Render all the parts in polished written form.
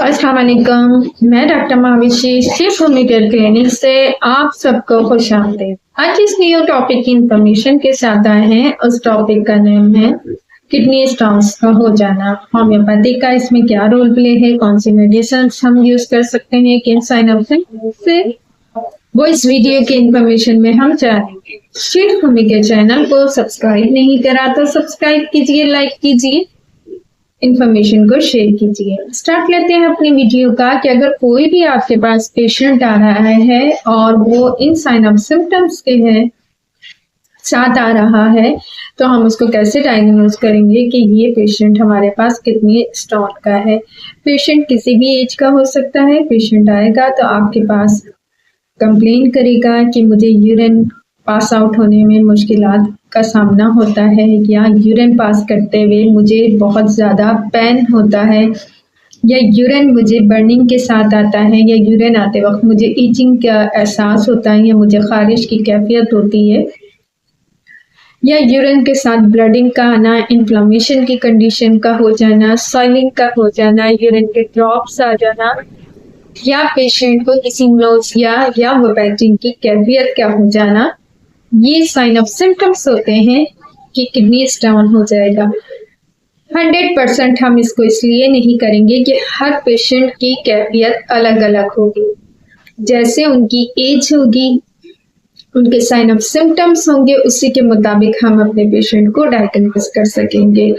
अस्सलाम वालेकुम। मैं डॉक्टर माविशी सिर्फ होमियोपैथ क्लिनिक से आप सबको खुश आमदीद। आज इस न्यू टॉपिक की इंफॉर्मेशन के साथ आए हैं। उस टॉपिक का नाम है किडनी स्टोन्स का हो जाना। होम्योपैथी का इसमें क्या रोल प्ले है, कौन सी मेडिसिन हम यूज कर सकते हैं, किन साइन ऑफ से वो इस वीडियो की इंफॉर्मेशन में हम जानेंगे। सिर्फ होमियोपैथ चैनल को सब्सक्राइब नहीं करा तो सब्सक्राइब कीजिए, लाइक कीजिए, इंफॉर्मेशन को शेयर कीजिए। स्टार्ट लेते हैं अपनी वीडियो का कि अगर कोई भी आपके पास पेशेंट आ रहा है और वो इन साइन ऑफ सिम्टम्स के हैं साथ आ रहा है तो हम उसको कैसे डायग्नोज करेंगे कि ये पेशेंट हमारे पास कितनी स्टोन का है। पेशेंट किसी भी एज का हो सकता है। पेशेंट आएगा तो आपके पास कंप्लेन करेगा कि मुझे यूरिन पास आउट होने में मुश्किलात का सामना होता है या यूरिन पास करते हुए मुझे बहुत ज़्यादा पेन होता है या यूरिन मुझे बर्निंग के साथ आता है या यूरिन आते वक्त मुझे ईचिंग का एहसास होता है या मुझे खारिश की कैफियत होती है या यूरिन के साथ ब्लडिंग का आना, इन्फ्लामेशन की कंडीशन का हो जाना, स्वेलिंग का हो जाना, यूरिन के ड्रॉप्स आ जाना या पेशेंट को किसी नोजिया या वोमिटिंग की कैफियत का हो जाना, ये साइन ऑफ सिम्टम्स होते हैं कि किडनी स्टोन हो जाएगा। 100% हम इसको इसलिए नहीं करेंगे कि हर पेशेंट की कैफियत अलग अलग होगी। जैसे उनकी एज होगी, उनके साइन ऑफ सिम्टम्स होंगे, उसी के मुताबिक हम अपने पेशेंट को डायग्नोज कर सकेंगे।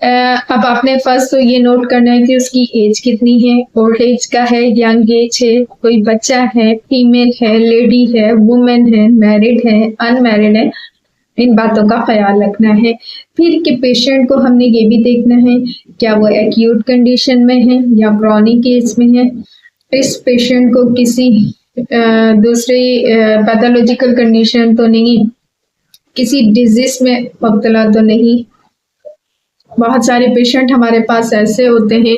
अब आपने फर्स्ट तो ये नोट करना है कि उसकी एज कितनी है, ओल्ड एज का है, यंग एज है, कोई बच्चा है, फीमेल है, लेडी है, वुमेन है, मैरिड है, अनमैरिड है। इन बातों का ख्याल रखना है। फिर कि पेशेंट को हमने ये भी देखना है क्या वो एक्यूट कंडीशन में है या क्रॉनिक एज में है। इस पेशेंट को किसी दूसरी पैथोलॉजिकल कंडीशन तो नहीं, किसी डिजीज में मुब्तला तो नहीं। बहुत सारे पेशेंट हमारे पास ऐसे होते हैं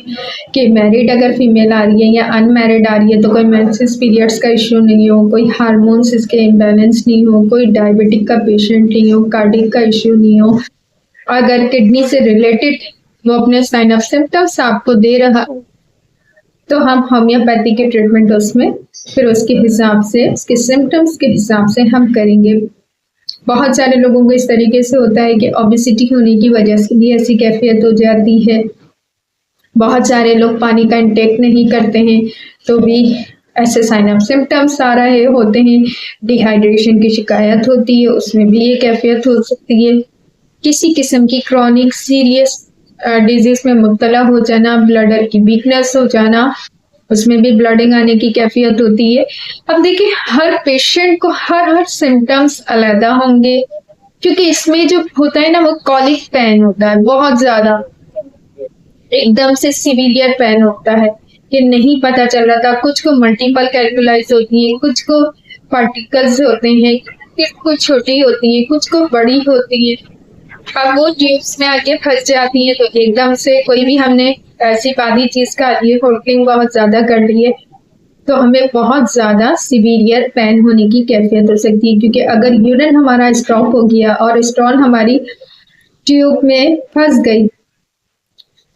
कि मैरिड अगर फीमेल आ रही है या अनमैरिड आ रही है तो कोई मेंसेस पीरियड्स का इश्यू नहीं हो, कोई हार्मोन्स इसके इम्बैलेंस नहीं हो, कोई डायबिटिक का पेशेंट नहीं हो, कार्डिक का इश्यू नहीं हो। अगर किडनी से रिलेटेड वो अपने साइन ऑफ सिम्टम्स आपको दे रहा तो हम होम्योपैथी के ट्रीटमेंट उसमें फिर उसके हिसाब से, उसके सिम्टम्स के हिसाब से हम करेंगे। बहुत सारे लोगों को इस तरीके से होता है कि ओबेसिटी होने की वजह से भी ऐसी कैफियत हो जाती है। बहुत सारे लोग पानी का इंटेक नहीं करते हैं तो भी ऐसे साइन ऑफ सिम्टम्स आ रहे होते हैं। डिहाइड्रेशन की शिकायत होती है, उसमें भी ये कैफियत हो सकती है। किसी किस्म की क्रॉनिक सीरियस डिजीज में मुब्तला हो जाना, ब्लडर की वीकनेस हो जाना, उसमें भी ब्लडिंग आने की कैफियत होती है। अब देखिए हर पेशेंट को हर सिम्टम्स अलग होंगे क्योंकि इसमें जो होता है ना वो कॉलिक पेन होता है, बहुत ज्यादा एकदम से सिविलियर पेन होता है कि नहीं पता चल रहा था। कुछ को मल्टीपल कैलकुलाइज होती है, कुछ को पार्टिकल्स होते हैं, कुछ को छोटी होती है, कुछ को बड़ी होती है। अब वो ट्यूब्स में आके फंस जाती है तो एकदम से कोई भी हमने ऐसी बादी चीज खा ली है, होल्डिंग बहुत ज्यादा कर ली है तो हमें बहुत ज्यादा सिविलियर पेन होने की कैफियत हो सकती है। क्योंकि अगर यूरिन हमारा स्टॉप हो गया और स्टोन हमारी ट्यूब में फंस गई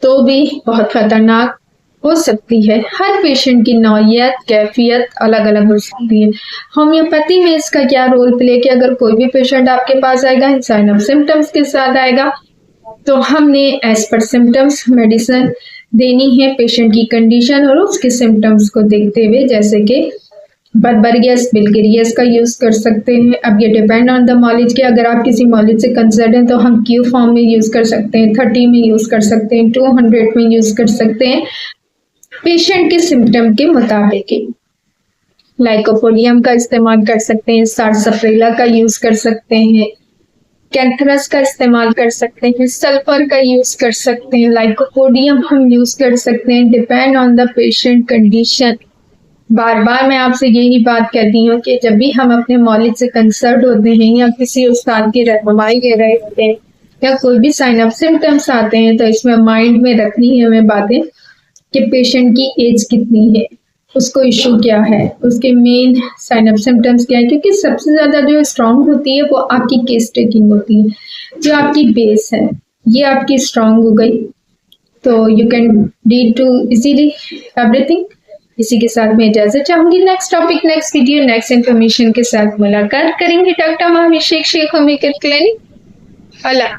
तो भी बहुत खतरनाक हो सकती है। हर पेशेंट की नौयत कैफियत अलग अलग हो सकती है। होम्योपैथी में इसका क्या रोल प्ले कि अगर कोई भी पेशेंट आपके पास आएगा साइन ऑफ सिम्टम्स के साथ आएगा तो हमने एज पर सिम्टम्स मेडिसिन देनी है पेशेंट की कंडीशन और उसके सिम्टम्स को देखते हुए। जैसे कि बर्बरियस बिल्गेरियस का यूज कर सकते हैं। अब ये डिपेंड ऑन द मॉलेज के, अगर आप किसी मॉलेज से कंसर्न हैं तो हम क्यू फॉर्म में यूज कर सकते हैं, 30 में यूज कर सकते हैं, 200 में यूज कर सकते हैं पेशेंट के सिम्टम के मुताबिक। लाइकोपोडियम का इस्तेमाल कर सकते हैं, सारसप्रेला का यूज कर सकते हैं, कैंथरस का इस्तेमाल कर सकते हैं, सल्फर का यूज कर सकते हैं, लाइकोपोडियम हम यूज कर सकते हैं, depend on the patient condition. बार बार मैं आपसे यही बात कहती हूँ कि जब भी हम अपने मॉलेज से कंसर्न होते हैं या किसी उस्ताद की रहनुमाई ले रहे होते हैं या कोई भी साइन ऑफ सिम्टम्स आते हैं तो इसमें माइंड में रखनी है हमें बातें कि पेशेंट की एज कितनी है, उसको इशू क्या है, उसके मेन साइन ऑफ सिम्टम्स क्या है। क्योंकि सबसे ज्यादा जो स्ट्रांग होती है वो आपकी केस टेकिंग होती है। जो आपकी बेस है ये आपकी स्ट्रांग हो गई तो you can read to easily everything. इसी के साथ मैं इजाजत चाहूंगी। Next topic, next video, next information के साथ मुलाकात करेंगे doctor Mahabhishek Sheikh homemaker clinic. अल्लाह।